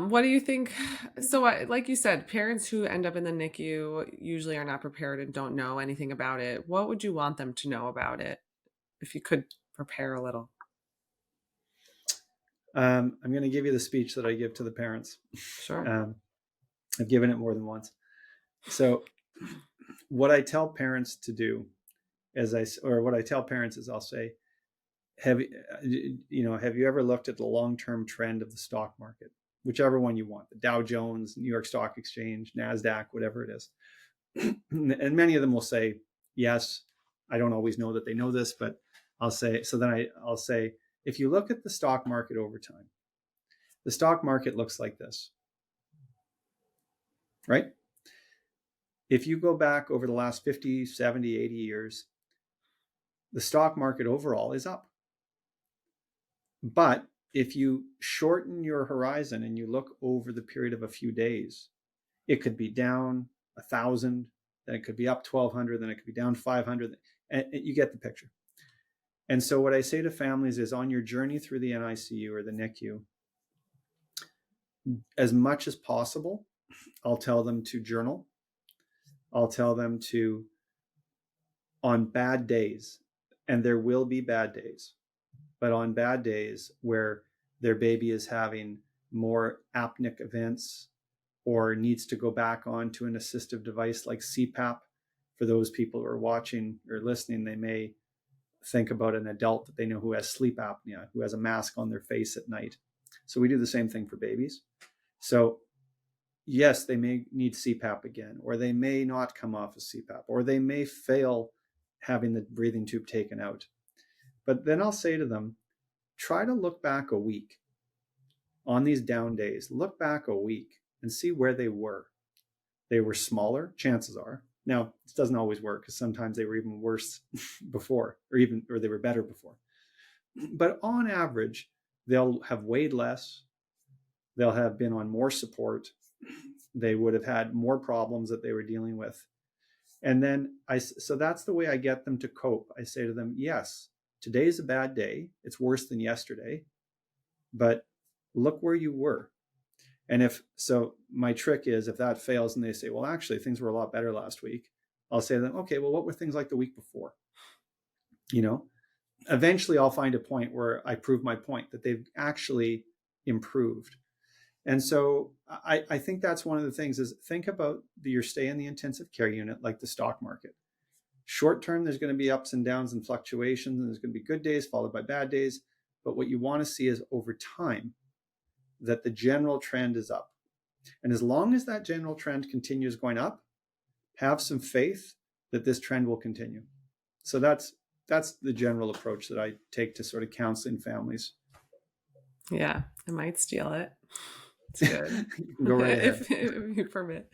What do you think? So, like you said, parents who end up in the NICU usually are not prepared and don't know anything about it. What would you want them to know about it if you could prepare a little? I'm going to give you the speech that I give to the parents. Sure. Um, I've given it more than once. So, what I tell parents to do, or what I tell parents is, I'll say, have have you ever looked at the long-term trend of the stock market, whichever one you want, the Dow Jones, New York Stock Exchange, Nasdaq, whatever it is? And many of them will say yes. I don't always know that they know this, but I'll say so. Then I'll say, if you look at the stock market over time, the stock market looks like this, right? If you go back over the last 50, 70, 80 years, the stock market overall is up. But if you shorten your horizon and you look over the period of a few days, it could be down 1,000, then it could be up 1,200, then it could be down 500. And you get the picture. And so what I say to families is, on your journey through the NICU or the NICU, as much as possible, I'll tell them to journal. I'll tell them to, on bad days, and there will be bad days, but on bad days where their baby is having more apneic events or needs to go back onto an assistive device like CPAP, for those people who are watching or listening, they may think about an adult that they know who has sleep apnea, who has a mask on their face at night. So we do the same thing for babies. So yes, they may need CPAP again, or they may not come off of CPAP, or they may fail having the breathing tube taken out. But then I'll say to them, try to look back a week on these down days. Look back a week and see where they were. They were smaller, chances are. Now, this doesn't always work, because sometimes they were even worse before, or they were better before. But on average, they'll have weighed less. They'll have been on more support. They would have had more problems that they were dealing with. And then so that's the way I get them to cope. I say to them, yes, today's a bad day. It's worse than yesterday, but look where you were. And my trick is, if that fails and they say, well, actually things were a lot better last week, I'll say to them, okay, well, what were things like the week before? Eventually I'll find a point where I prove my point that they've actually improved. And so I think that's one of the things, is think about your stay in the intensive care unit like the stock market. Short term, there's going to be ups and downs and fluctuations, and there's going to be good days followed by bad days. But what you want to see is, over time, that the general trend is up. And as long as that general trend continues going up, have some faith that this trend will continue. So that's the general approach that I take to sort of counseling families. Yeah, I might steal it. It's good. Go right ahead. if you permit.